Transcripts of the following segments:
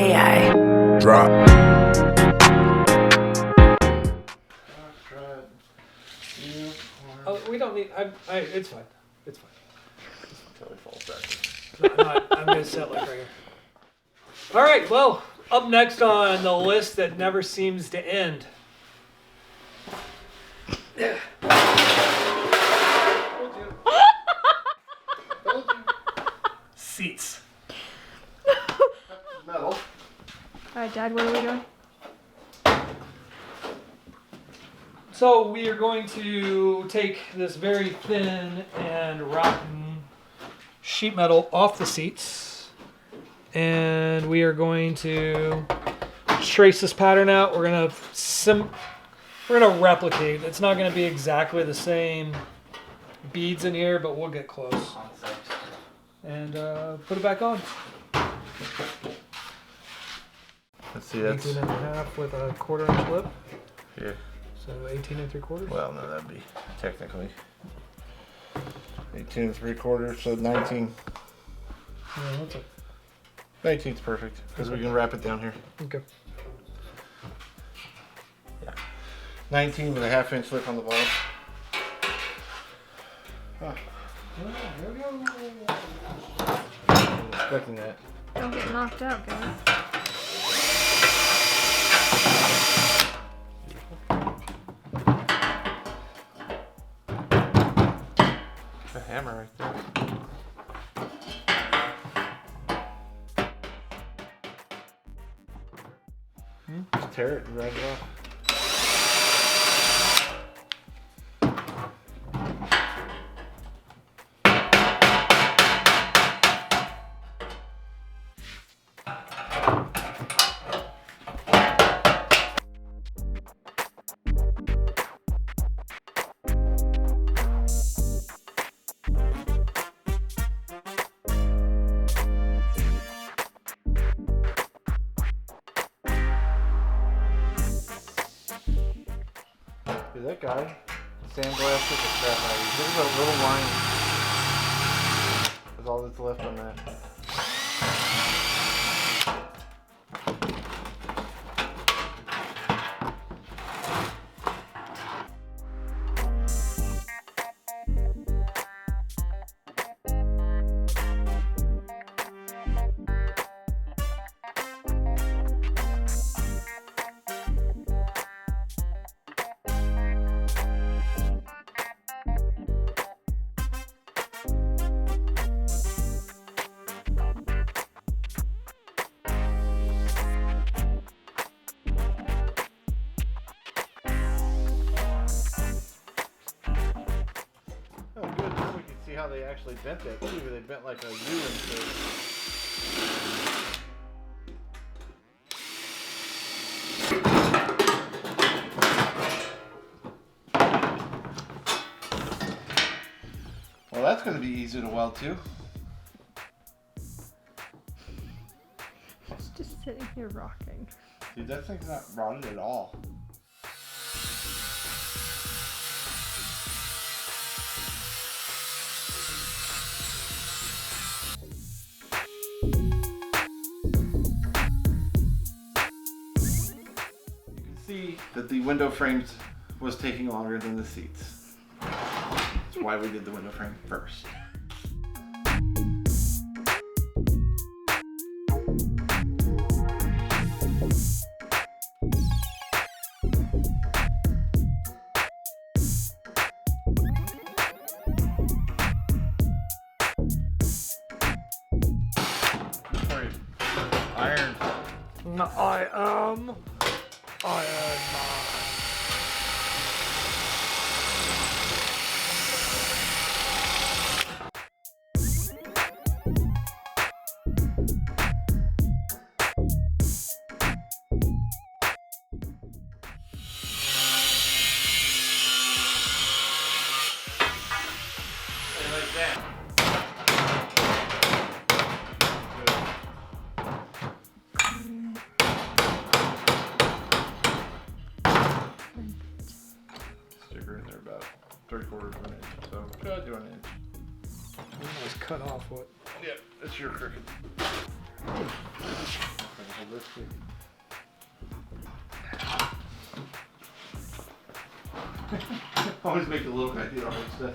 Makaih. Drop. Oh, we don't need. It's fine. It's fine. Until it falls back. I'm gonna set like right here. All right. Well, up next on the list that never seems to end. Seats. Metal. All right, Dad, what are we doing? So we are going to take this very thin and rotten sheet metal off the seats, and we are going to trace this pattern out. We're gonna replicate. It's not gonna be exactly the same beads in here, but we'll get close. And put it back on. Let's see, that's 18 and a half with a 1/4 inch lip. here. So 18 and 3/4. Well, no, that'd be technically 18 and 3/4, so 19. Yeah, that's it. 19's perfect because we can wrap it down here. Okay. Yeah, 19 with a 1/2 inch lip on the bottom. Oh, There we go. I wasn't expecting that. Don't get knocked out, guys. A hammer right there. Just tear it and wrap it off. Dude, that guy sandblasted the crap out of you. Look at that little line. That's all that's left on that. Oh, good. Now we can see how they actually bent that too. They bent like a U into. Well, that's going to be easy to weld too. It's just sitting here rocking. Dude, that thing's not rotted at all. See that the window frames was taking longer than the seats. That's why we did the window frame first. Iron. No, I am Iron Man. Like that. Sticker in there about 3/4 of an inch, so try to do an inch. I was cut off what? Yeah, that's your cricket. let's see. Always make the little guy do all that stuff.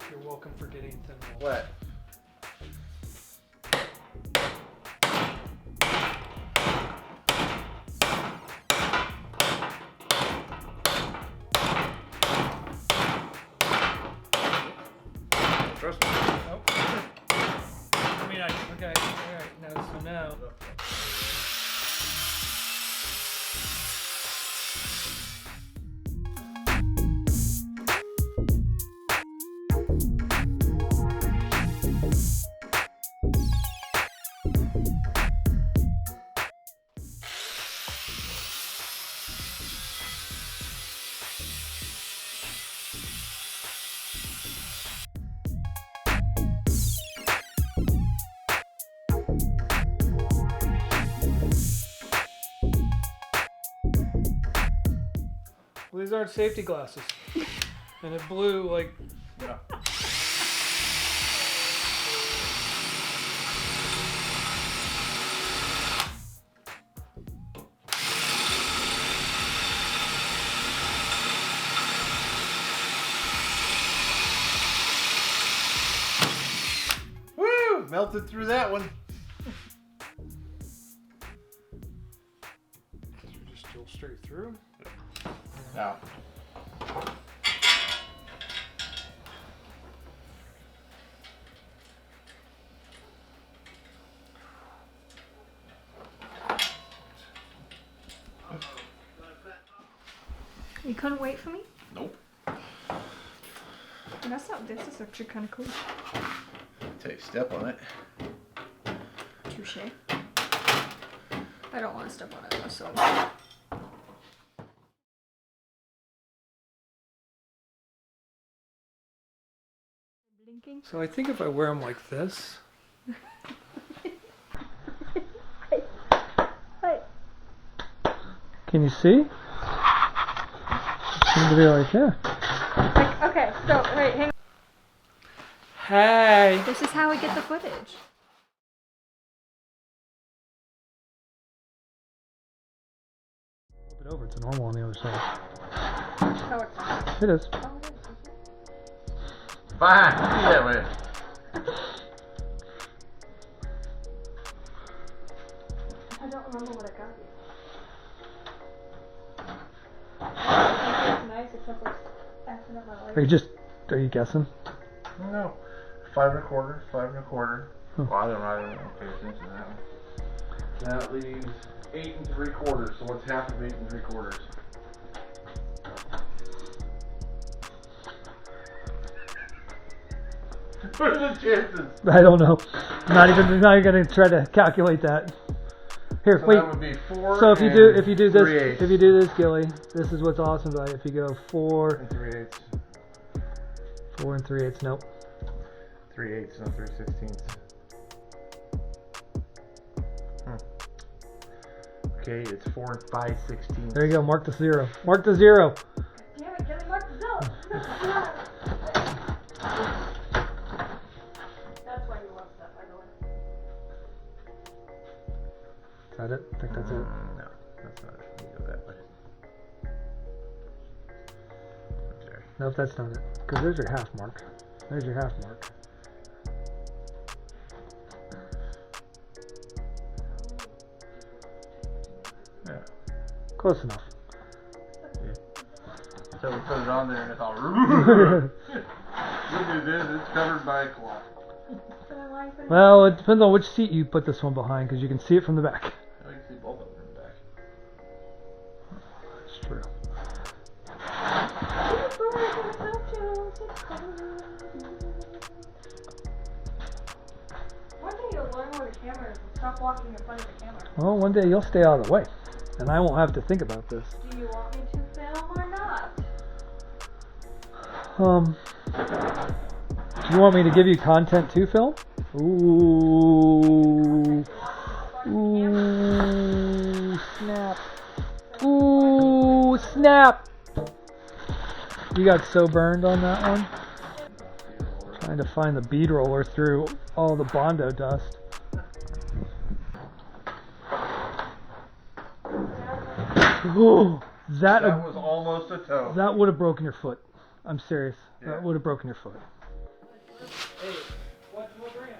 You're welcome for getting thin wool. What? Trust me. Nope. I mean, okay. Alright, now, so now. Well, these aren't safety glasses. And it blew like. Yeah. Woo! Melted through that one. Just drill straight through. Now. You couldn't wait for me? Nope. And that's not. This is actually kind of cool. Take a step on it. Touche. I don't want to step on it though, so. Blinking. So I think if I wear them like this. Hey. Can you see? Seem to be like, yeah. Like, okay, so wait, hang on. Hey! This is how we get the footage. Flip it over, it's normal on the other side. No, it's not. It is. Oh, it is. Fine. Be that way. I don't remember what I got you. It's nice, except for acting up my life. Are you guessing? No. 5 1/4, 5 1/4. Huh. Well, I don't pay attention to that one. That leaves 8 3/4. So what's half of 8 3/4? What are the chances? I don't know. I'm not even gonna try to calculate that. Here, So wait. that would be 4. So if you do this, 3/8. if you do this, Gilly, this is what's awesome about it. If you go 4 And 3/8. 4 and 3/8, nope. 3/8, no 3/16. Okay, it's 4 and 5/16. There you go. Mark the 0. Mark the 0. Damn it, get me mark the zone. That's why you love stuff, by the way. Is that it? I think that's it. No, that's not it. You go that way. Okay. Nope, that's not it. Because there's your half mark. There's your half mark. Yeah. Close enough. So we put it on there and it's all. Good news is it's covered by a cloth. Well, it depends on which seat you put this one behind, because you can see it from the back. Oh, you can see both of them in the back. That's true. One day you'll learn where the camera is and stop walking in front of the camera. Well, one day you'll stay out of the way, and I won't have to think about this. Do you want me to film or not? Do you want me to give you content to film? Ooh. Ooh, snap. Ooh, snap. You got so burned on that one. Trying to find the bead roller through all the Bondo dust. Ooh, That was almost a toe. that would have broken your foot. I'm serious. Yeah. That would have broken your foot. Hey, what brand?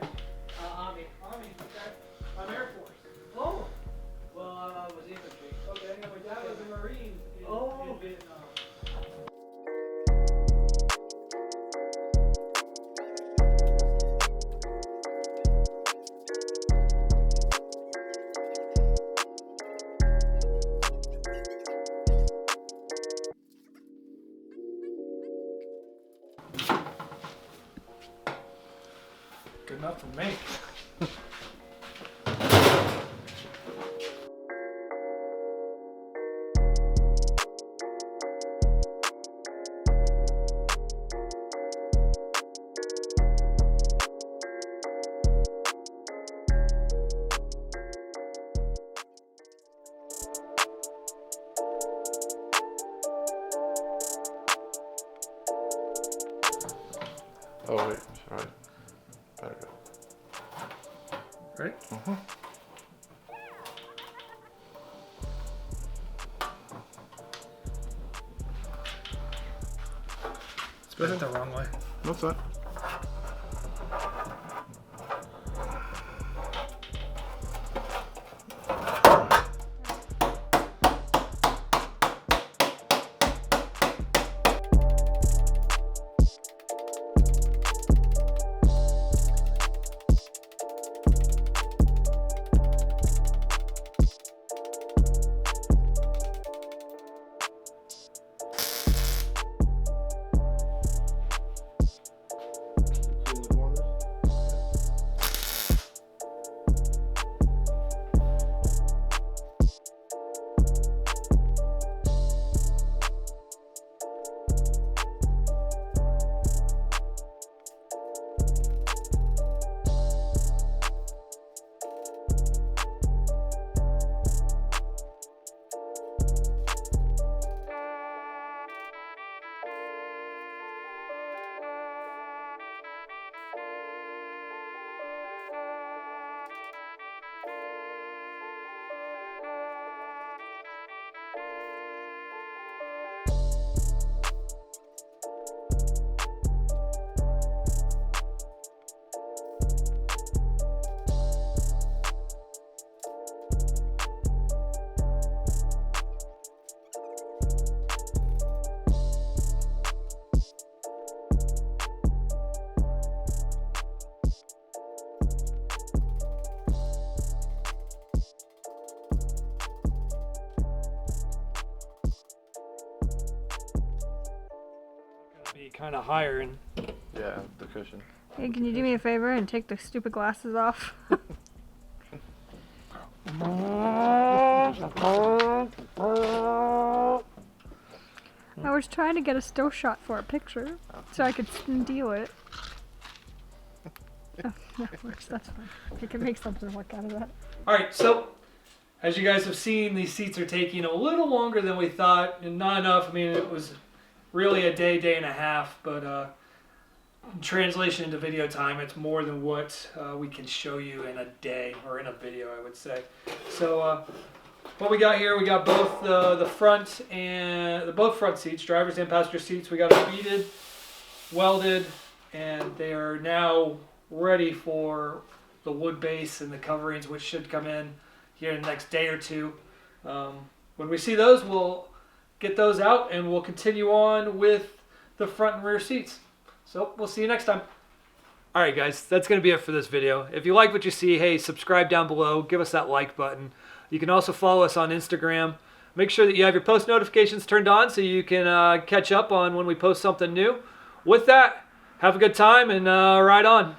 Army. Army, okay. I'm Air Force. Oh. Well, I was infantry. Okay, no, my dad was a Marine in Vietnam. Good enough for me. Oh wait, sorry. Better go. Right? Spin it the wrong way. What's that? Be kind of higher and Yeah, the cushion. Hey, can you do me a favor and take the stupid glasses off? I was trying to get a still shot for a picture so I could steal it. Oh, that works. That's fine. I can make something work out of that. Alright, so as you guys have seen, these seats are taking a little longer than we thought, and not enough. I mean, it was really a day and a half, but in translation into video time, it's more than what we can show you in a day, or in a video, I would say. So what we got here, we got both the front and both front seats, driver's and passenger seats. We got them beaded, welded, and they are now ready for the wood base and the coverings, which should come in here in the next day or two. When we see those, we'll get those out and we'll continue on with the front and rear seats. So we'll see you next time. Alright guys, that's going to be it for this video. If you like what you see, hey, subscribe down below, give us that like button. You can also follow us on Instagram. Make sure that you have your post notifications turned on so you can catch up on when we post something new. With that, have a good time and ride on.